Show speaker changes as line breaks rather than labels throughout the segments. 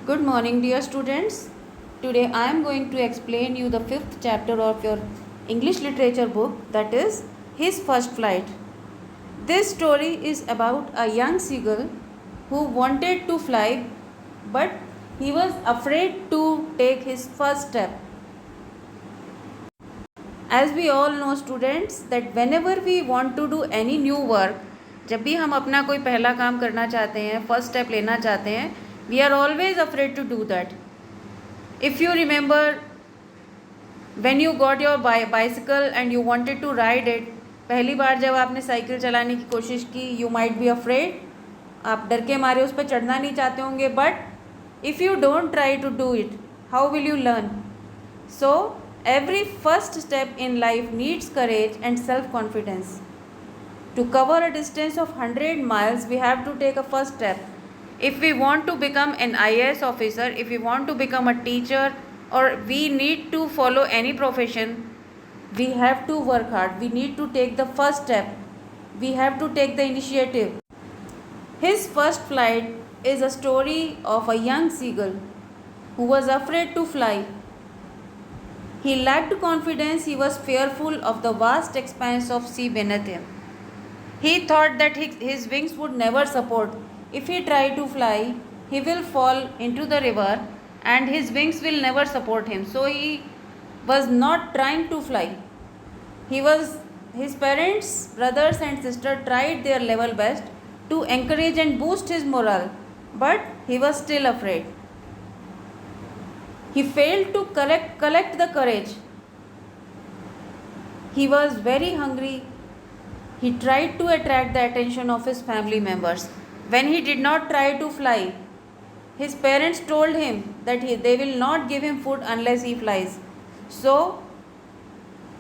Good morning, dear students. Today I am going to explain you the fifth chapter of your English literature book, that is His First Flight. This story is about a young seagull who wanted to fly, but he was afraid to take his first step. As we all know, students, that whenever we want to do any new work, जब भी हम अपना कोई पहला काम करना चाहते हैं, फर्स्ट स्टेप लेना चाहते हैं, we are always afraid to do that. If you remember, when you got your bicycle and you wanted to ride it, पहली बार जब आपने साइकिल चलाने की कोशिश की, you might be afraid. आप डर के मारे उस पर चढ़ना नहीं चाहते होंगे, but if you don't try to do it, how will you learn? So every first step in life needs courage and self-confidence. To cover a distance of 100 miles, we have to take a first step. If we want to become an IAS officer, if we want to become a teacher, or we need to follow any profession, we have to work hard. We need to take the first step. We have to take the initiative. His first flight is a story of a young seagull who was afraid to fly. He lacked confidence. He was fearful of the vast expanse of sea beneath him. He thought that his wings would never support. If he tried to fly, he will fall into the river and his wings will never support him. So he was not trying to fly. His parents, brothers and sisters tried their level best to encourage and boost his morale, but he was still afraid. He failed to collect the courage. He was very hungry. He tried to attract the attention of his family members. When he did not try to fly, his parents told him that they will not give him food unless he flies. So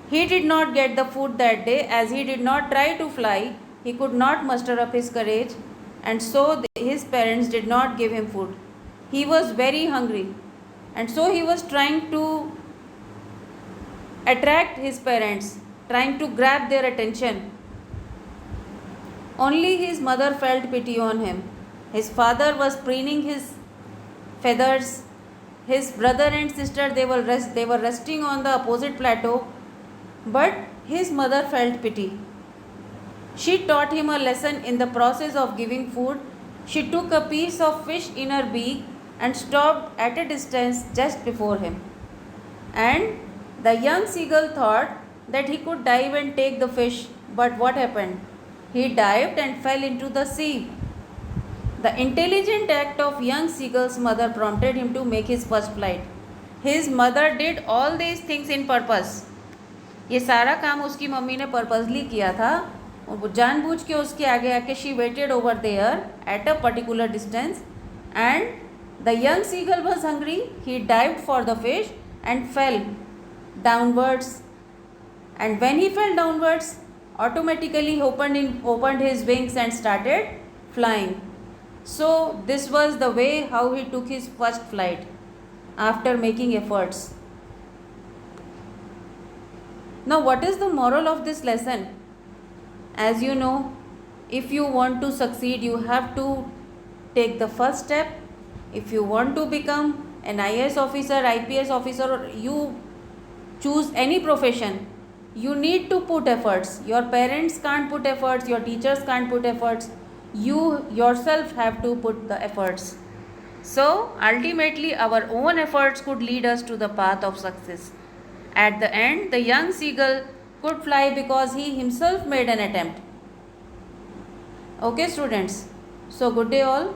he did not get the food that day. As he did not try to fly, he could not muster up his courage, and so his parents did not give him food. He was very hungry, and so he was trying to attract his parents, trying to grab their attention. Only his mother felt pity on him. His father was preening his feathers. His brother and sister, they were resting on the opposite plateau, but his mother felt pity. She taught him a lesson in the process of giving food. She took a piece of fish in her beak and stopped at a distance just before him. And the young seagull thought that he could dive and take the fish, but what happened? He dived and fell into the sea. The intelligent act of young seagull's mother prompted him to make his first flight. His mother did all these things in purpose. ये सारा काम उसकी mummy ने purposely किया था, और वो जानबूझ के उसके आगे आके she waited over there at a particular distance, and the young seagull was hungry. He dived for the fish and fell downwards, and when he fell downwards, automatically opened his wings and started flying. So this was the way how he took his first flight after making efforts. Now, what is the moral of this lesson? As you know, if you want to succeed, you have to take the first step. If you want to become an IAS officer, IPS officer, or you choose any profession, you need to put efforts. Your parents can't put efforts, your teachers can't put efforts. You yourself have to put the efforts. So ultimately our own efforts could lead us to the path of success. At the end, the young seagull could fly because he himself made an attempt. Okay, students. So good day all.